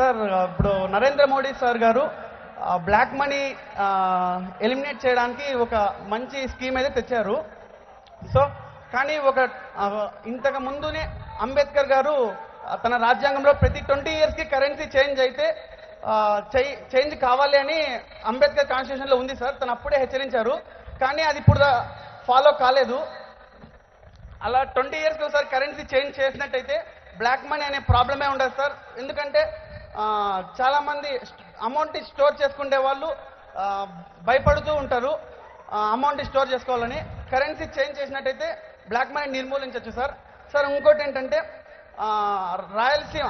Sir ఇప్పుడు Narendra Modi sir గారు black money eliminate చేయడానికి ఒక మంచి స్కీమ్ అయితే తెచ్చారు. సో కానీ ఇంతకు ముందునే అంబేద్కర్ గారు తన రాజ్యాంగంలో ప్రతి 20 yearsకి కరెన్సీ చేంజ్ అయితే చేంజ్ కావాలి అని అంబేద్కర్ కాన్స్టిట్యూషన్లో ఉంది సార్. తను అప్పుడే హెచ్చరించారు, కానీ అది ఇప్పుడు ఫాలో కాలేదు. అలా 20 yearsకి ఒకసారి కరెన్సీ చేంజ్ చేసినట్టయితే బ్లాక్ మనీ అనే ప్రాబ్లమే ఉండదు సార్. ఎందుకంటే చాలామంది అమౌంట్ స్టోర్ చేసుకునే వాళ్ళు భయపడుతూ ఉంటారు అమౌంట్ స్టోర్ చేసుకోవాలని. కరెన్సీ చేంజ్ చేసినట్టయితే బ్లాక్ మనీ నిర్మూలించవచ్చు సార్. సార్ ఇంకోటి ఏంటంటే రాయలసీమ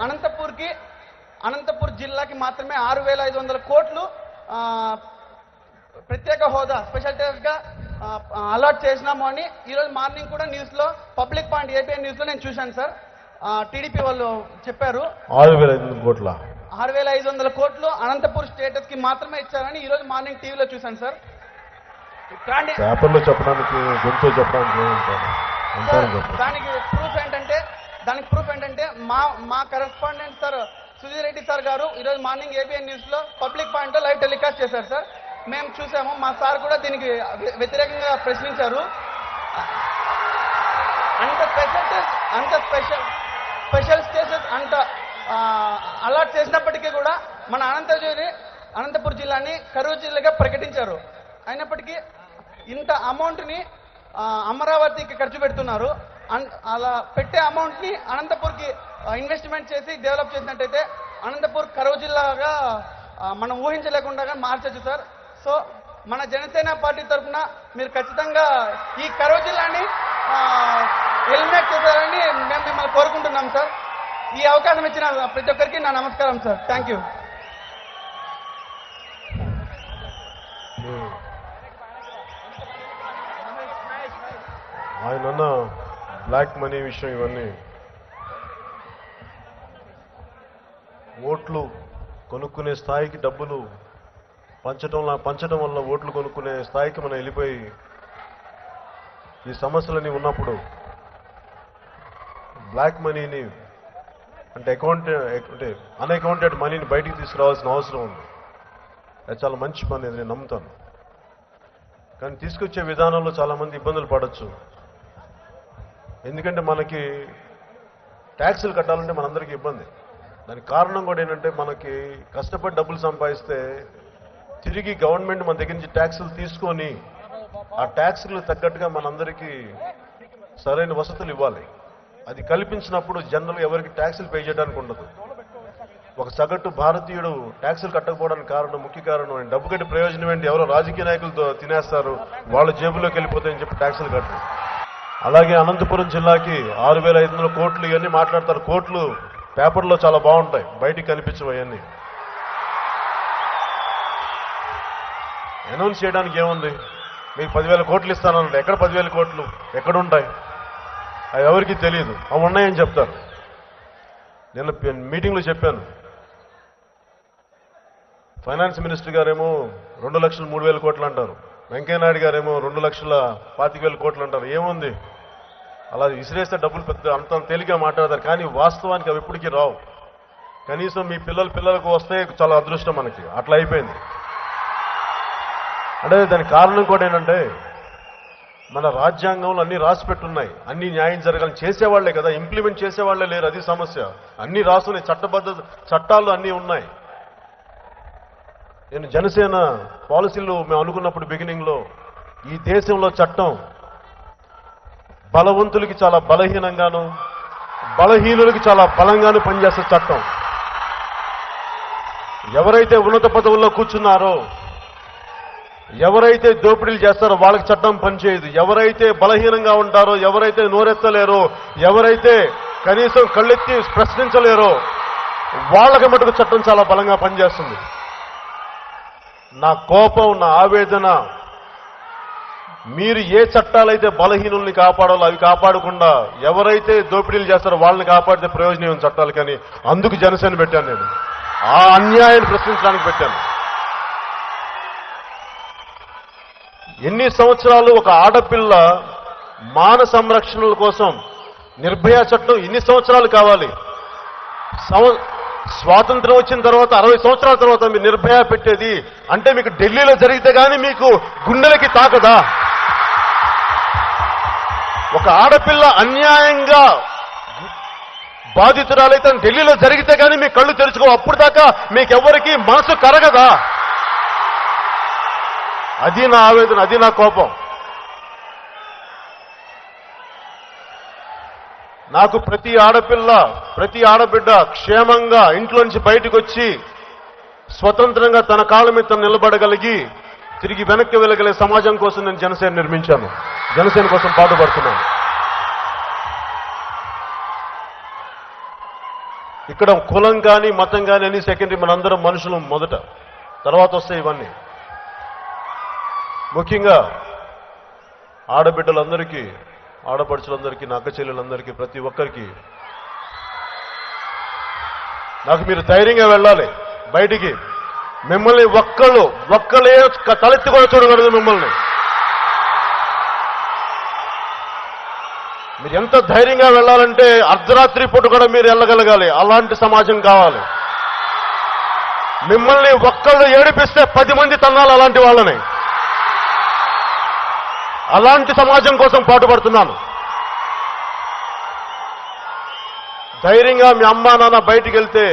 అనంతపూర్ జిల్లాకి మాత్రమే 6,500 కోట్లు ప్రత్యేక హోదా స్పెషల్ ట్యాక్స్గా అలాట్ చేసినాము అని ఈరోజు మార్నింగ్ కూడా న్యూస్లో పబ్లిక్ పాయింట్ ఏపీఎన్ న్యూస్లో నేను చూశాను సార్. టీడీపీ వాళ్ళు చెప్పారు 6,500 కోట్లు అనంతపూర్ స్టేటస్కి మాత్రమే ఇచ్చారని ఈరోజు మార్నింగ్ టీవీలో చూశాను సార్. కానీ దానికి ప్రూఫ్ ఏంటంటే మా correspondent sir Sudheer Reddy sir గారు ఈరోజు మార్నింగ్ ఏబిఎన్ న్యూస్లో పబ్లిక్ పాయింట్లో లైవ్ టెలికాస్ట్ చేశారు సార్. మేము చూసాము. మా సార్ కూడా దీనికి వ్యతిరేకంగా ప్రశ్నించారు. అంత స్పెషల్ స్టేటస్ అలాట్ చేసినప్పటికీ కూడా మన అనంతపూర్ జిల్లాని కరూరు జిల్లాగా ప్రకటించారు. అయినప్పటికీ ఇంత అమౌంట్ని అమరావతికి ఖర్చు పెడుతున్నారు. అలా పెట్టే అమౌంట్ని అనంతపూర్కి ఇన్వెస్ట్మెంట్ చేసి డెవలప్ చేసినట్టయితే అనంతపూర్ కరూరు జిల్లాగా మనం ఊహించలేకుండా మార్చచ్చు సార్. సో మన జనసేన పార్టీ తరఫున మీరు ఖచ్చితంగా ఈ కరూరు జిల్లాని ఎలిమినేట్ చేశారని మేము మిమ్మల్ని కోరుకుంటున్నాం సార్. ఈ అవకాశం ఇచ్చిన ప్రతి ఒక్కరికి నా నమస్కారం సార్. Thank you. ఆయన బ్లాక్ మనీ విషయం ఇవన్నీ ఓట్లు కొనుక్కునే స్థాయికి డబ్బులు పంచడం వల్ల ఓట్లు కొనుక్కునే స్థాయికి మనం వెళ్ళిపోయి ఈ సమస్యలన్నీ ఉన్నప్పుడు బ్లాక్ మనీని అంటే అన్అకౌంటెడ్ మనీని బయటికి తీసుకురావాల్సిన అవసరం ఉంది. అది చాలా మంచి పని, అది నేను నమ్ముతాను. కానీ తీసుకొచ్చే విధానంలో చాలామంది ఇబ్బందులు పడవచ్చు. ఎందుకంటే మనకి ట్యాక్సులు కట్టాలంటే మనందరికీ ఇబ్బంది. దానికి కారణం కూడా ఏంటంటే మనకి కష్టపడి డబ్బులు సంపాదిస్తే తిరిగి గవర్నమెంట్ మన దగ్గర నుంచి ట్యాక్సులు తీసుకొని ఆ ట్యాక్సులు తగ్గట్టుగా మనందరికీ సరైన వసతులు ఇవ్వాలి. అది కల్పించినప్పుడు జనరల్గా ఎవరికి ట్యాక్సులు పే చేయడానికి ఉండదు. ఒక సగటు భారతీయుడు ట్యాక్సులు కట్టకపోవడానికి ముఖ్య కారణం డబ్బు కట్టి ప్రయోజనం ఏంటి, ఎవరో రాజకీయ నాయకులతో తినేస్తారు, వాళ్ళ జేబులోకి వెళ్ళిపోతాయని చెప్పి ట్యాక్సులు కట్టరు. అలాగే అనంతపురం జిల్లాకి 6,500 కోట్లు ఇవన్నీ మాట్లాడతారు. కోట్లు పేపర్లో చాలా బాగుంటాయి, బయటికి కనిపించవు. అవన్నీ అనౌన్స్ చేయడానికి ఏముంది? మీకు 10,000 కోట్లు ఇస్తానంటే ఎక్కడ 10,000 కోట్లు ఎక్కడుంటాయి? అవి ఎవరికి తెలియదు. అవి ఉన్నాయని చెప్తారు. నేను మీటింగ్లో చెప్పాను, ఫైనాన్స్ మినిస్టర్ గారేమో 2,03,000 కోట్లు అంటారు, వెంకయ్యనాయుడు గారేమో 2,25,000 కోట్లు అంటారు. ఏముంది? అలా విసిరేస్తే డబ్బులు పెద్ద అంత తేలిగ్గా మాట్లాడతారు, కానీ వాస్తవానికి అవి ఎప్పటికీ రావు. కనీసం మీ పిల్లలకు వస్తే చాలా అదృష్టం మనకి. అట్లా అయిపోయింది. అంటే దానికి కారణం కూడా ఏంటంటే మన రాజ్యాంగంలో అన్ని రాసి పెట్టున్నాయి, అన్ని న్యాయం జరగాలని చేసేవాళ్లే కదా, ఇంప్లిమెంట్ చేసేవాళ్లే లేరు. అది సమస్య. అన్ని రాసున్నాయి, చట్టాలు అన్నీ ఉన్నాయి. నేను జనసేన పాలసీలు మేము అనుకున్నప్పుడు బిగినింగ్లో ఈ దేశంలో చట్టం బలవంతులకి చాలా బలహీనంగాను, బలహీనులకి చాలా బలంగాను పనిచేసే చట్టం. ఎవరైతే ఉన్నత పదవుల్లో కూర్చున్నారో, ఎవరైతే దోపిడీలు చేస్తారో వాళ్ళకి చట్టం పనిచేయదు. ఎవరైతే బలహీనంగా ఉంటారో, ఎవరైతే నోరెత్తలేరో, ఎవరైతే కనీసం కళ్ళెత్తి ప్రశ్నించలేరో వాళ్ళకి మటుకు చట్టం చాలా బలంగా పనిచేస్తుంది. నా కోపం, నా ఆవేదన, మీరు ఏ చట్టాలైతే బలహీనుల్ని కాపాడాలో అవి కాపాడకుండా ఎవరైతే దోపిడీలు చేస్తారో వాళ్ళని కాపాడితే ప్రయోజనం చట్టాలు. కానీ అందుకు జనసేన పెట్టాను. నేను ఆ అన్యాయాన్ని ప్రశ్నించడానికి పెట్టాను. ఎన్ని సంవత్సరాలు ఒక ఆడపిల్ల మాన సంరక్షణల కోసం నిర్భయ చట్టం ఎన్ని సంవత్సరాలు కావాలి? స్వాతంత్రం వచ్చిన తర్వాత 60 సంవత్సరాల తర్వాత మీరు నిర్భయ పెట్టేది అంటే మీకు ఢిల్లీలో జరిగితే గానీ మీకు గుండెలకి తాకదా? ఒక ఆడపిల్ల అన్యాయంగా బాధితురాలైతే ఢిల్లీలో జరిగితే గానీ మీ కళ్ళు తెరుచుకో. అప్పుడు దాకా మీకెవ్వరికి మనసు కరగదా? అది నా ఆవేదన, అది నా కోపం. నాకు ప్రతి ఆడపిల్ల, ప్రతి ఆడబిడ్డ క్షేమంగా ఇంట్లో నుంచి బయటకు వచ్చి స్వతంత్రంగా తన కాళ్ళ మీద తను నిలబడగలిగి తిరిగి వెనక్కి వెళ్ళగలిగే సమాజం కోసం నేను జనసేన నిర్మించాను. జనసేన కోసం పాటుపడుతున్నాను. ఇక్కడ కులం కానీ మతం కానీ అని సెకండరీ, మనందరం మనుషులు మొదట, తర్వాత వస్తాయి ఇవన్నీ. ముఖ్యంగా ఆడబిడ్డలందరికీ, ఆడపడుచులందరికీ, నా అక్క చెల్లెలందరికీ, ప్రతి ఒక్కరికి నాకు మీరు ధైర్యంగా వెళ్ళాలి బయటికి. మిమ్మల్ని ఒక్కళ్ళే తలెత్తి కూడా చూడగలదు. మిమ్మల్ని మీరు ఎంత ధైర్యంగా వెళ్ళాలంటే అర్ధరాత్రి పూట కూడా మీరు వెళ్ళగలగాలి. అలాంటి సమాజం కావాలి. మిమ్మల్ని ఒక్కళ్ళు ఏడిపిస్తే 10 మంది తన్నాలి అలాంటి వాళ్ళని. అలాంటి సమాజం కోసం పాటుపడుతున్నాను. ధైర్యంగా మీ అమ్మా నాన్న బయటికి వెళ్తే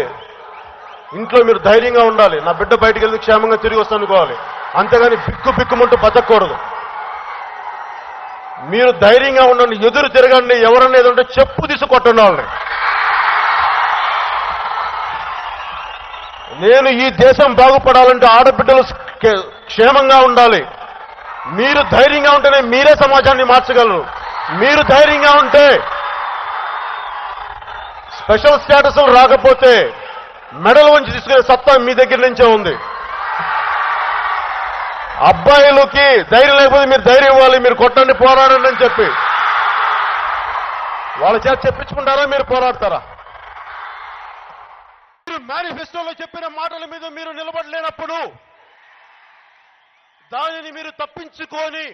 ఇంట్లో మీరు ధైర్యంగా ఉండాలి. నా బిడ్డ బయటికి వెళ్తే క్షేమంగా తిరిగి వస్తాను అనుకోవాలి. అంతేగాని బిక్కుమంటూ బతకూడదు. మీరు ధైర్యంగా ఉండండి, ఎదురు తిరగండి. ఎవరన్నా ఏదంటే చెప్పు తీసుకొట్టండి వాళ్ళని. నేను ఈ దేశం బాగుపడాలంటే ఆడబిడ్డలు క్షేమంగా ఉండాలి. మీరు ధైర్యంగా ఉంటేనే మీరే సమాజాన్ని మార్చగలరు. మీరు ధైర్యంగా ఉంటే స్పెషల్ స్టేటస్ రాకపోతే మెడల్ వంచి తీసుకునే సత్తా మీ దగ్గర నుంచే ఉంది. అబ్బాయిలకి ధైర్యం లేకపోతే మీరు ధైర్యం ఇవ్వాలి. మీరు కొట్టండి, పోరాడండి అని చెప్పి వాళ్ళ చేత చెప్పించుకుంటారా? మీరు పోరాడతారా? మీరు మేనిఫెస్టోలో చెప్పిన మాటల మీద మీరు నిలబడలేనప్పుడు దానిని మీరు తప్పించుకొని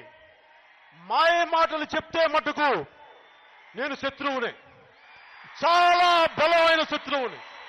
మాయ మాటలు చెప్తే మటుకు నేను శత్రువునే, చాలా బలమైన శత్రువుని.